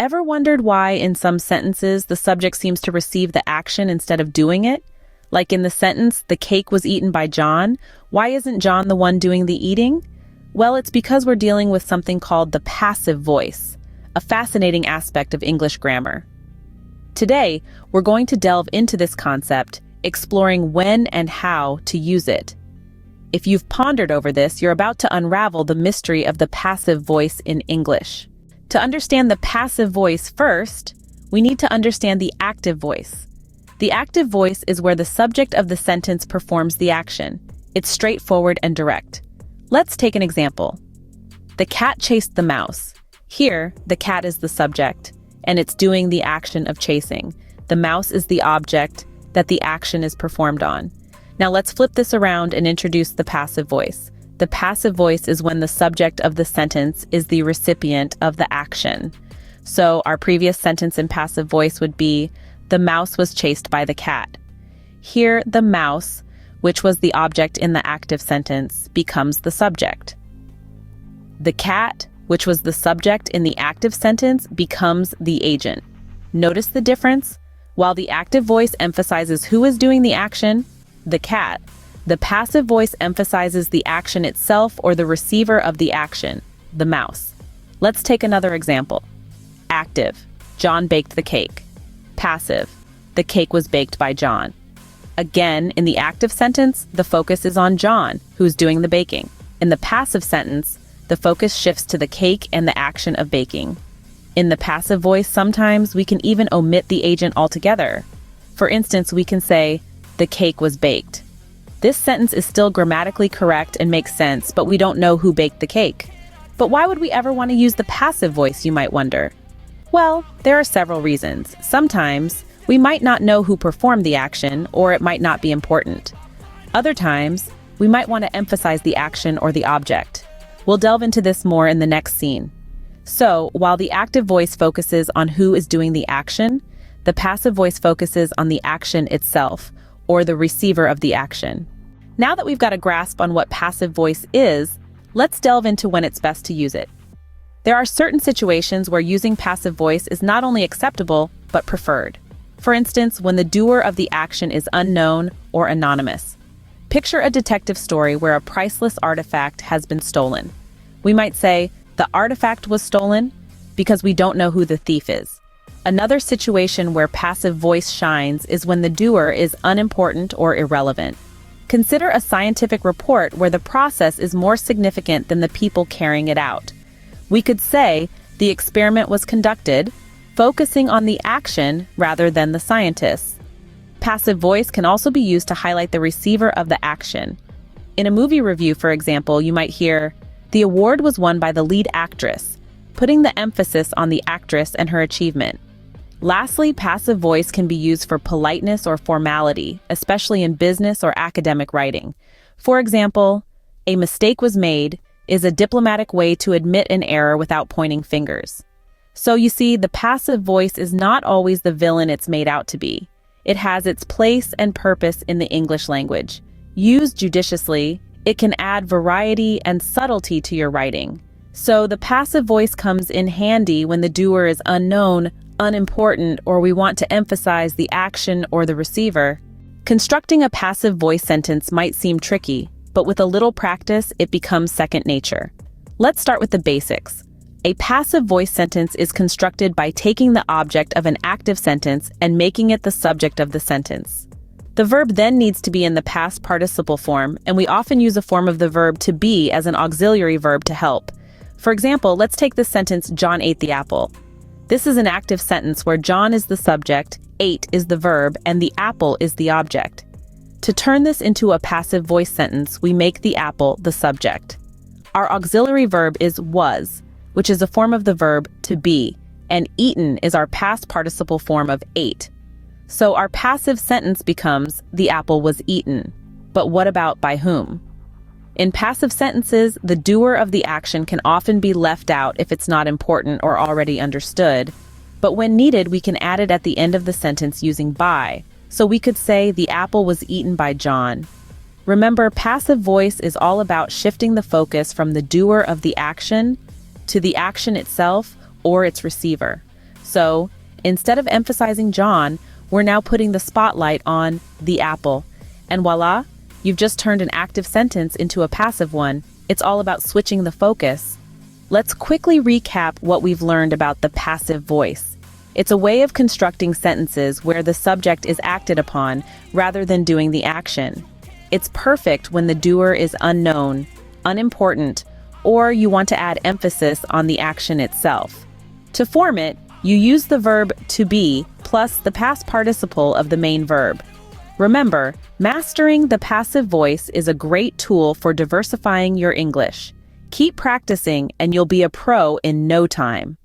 Ever wondered why in some sentences the subject seems to receive the action instead of doing it? Like in the sentence, "The cake was eaten by John." Why isn't John the one doing the eating? Well, it's because we're dealing with something called the passive voice, a fascinating aspect of English grammar. Today, we're going to delve into this concept, exploring when and how to use it. If you've pondered over this, you're about to unravel the mystery of the passive voice in English. To understand the passive voice first, we need to understand the active voice. The active voice is where the subject of the sentence performs the action. It's straightforward and direct. Let's take an example. The cat chased the mouse. Here, the cat is the subject, and it's doing the action of chasing. The mouse is the object that the action is performed on. Now let's flip this around and introduce the passive voice. The passive voice is when the subject of the sentence is the recipient of the action. So our previous sentence in passive voice would be, "The mouse was chased by the cat." Here, the mouse, which was the object in the active sentence, becomes the subject. The cat, which was the subject in the active sentence, becomes the agent. Notice the difference? While the active voice emphasizes who is doing the action, the cat, the passive voice emphasizes the action itself or the receiver of the action, the mouse. Let's take another example. Active, John baked the cake. Passive, the cake was baked by John. Again, in the active sentence, the focus is on John, who's doing the baking. In the passive sentence, the focus shifts to the cake and the action of baking. In the passive voice, sometimes we can even omit the agent altogether. For instance, we can say, "The cake was baked." This sentence is still grammatically correct and makes sense, but we don't know who baked the cake. But why would we ever want to use the passive voice, you might wonder? Well, there are several reasons. Sometimes, we might not know who performed the action, or it might not be important. Other times, we might want to emphasize the action or the object. We'll delve into this more in the next scene. So, while the active voice focuses on who is doing the action, the passive voice focuses on the action itself, or the receiver of the action. Now that we've got a grasp on what passive voice is, let's delve into when it's best to use it. There are certain situations where using passive voice is not only acceptable, but preferred. For instance, when the doer of the action is unknown or anonymous. Picture a detective story where a priceless artifact has been stolen. We might say, "The artifact was stolen," because we don't know who the thief is. Another situation where passive voice shines is when the doer is unimportant or irrelevant. Consider a scientific report where the process is more significant than the people carrying it out. We could say, "The experiment was conducted," focusing on the action rather than the scientists. Passive voice can also be used to highlight the receiver of the action. In a movie review, for example, you might hear, "The award was won by the lead actress," putting the emphasis on the actress and her achievement. Lastly, passive voice can be used for politeness or formality, especially in business or academic writing. For example, "A mistake was made" is a diplomatic way to admit an error without pointing fingers. So you see, the passive voice is not always the villain it's made out to be. It has its place and purpose in the English language. Used judiciously, it can add variety and subtlety to your writing. So the passive voice comes in handy when the doer is unknown, unimportant, or we want to emphasize the action or the receiver. Constructing a passive voice sentence might seem tricky, but with a little practice, it becomes second nature. Let's start with the basics. A passive voice sentence is constructed by taking the object of an active sentence and making it the subject of the sentence. The verb then needs to be in the past participle form, and we often use a form of the verb to be as an auxiliary verb to help. For example, let's take the sentence, "John ate the apple." This is an active sentence where John is the subject, ate is the verb, and the apple is the object. To turn this into a passive voice sentence, we make the apple the subject. Our auxiliary verb is was, which is a form of the verb to be, and eaten is our past participle form of ate. So our passive sentence becomes, "The apple was eaten." But what about by whom? In passive sentences, the doer of the action can often be left out if it's not important or already understood. But when needed, we can add it at the end of the sentence using by. So we could say, "The apple was eaten by John." Remember, passive voice is all about shifting the focus from the doer of the action to the action itself or its receiver. So, instead of emphasizing John, we're now putting the spotlight on the apple. And voila, you've just turned an active sentence into a passive one. It's all about switching the focus. Let's quickly recap what we've learned about the passive voice. It's a way of constructing sentences where the subject is acted upon rather than doing the action. It's perfect when the doer is unknown, unimportant, or you want to add emphasis on the action itself. To form it, you use the verb to be plus the past participle of the main verb. Remember, mastering the passive voice is a great tool for diversifying your English. Keep practicing and you'll be a pro in no time.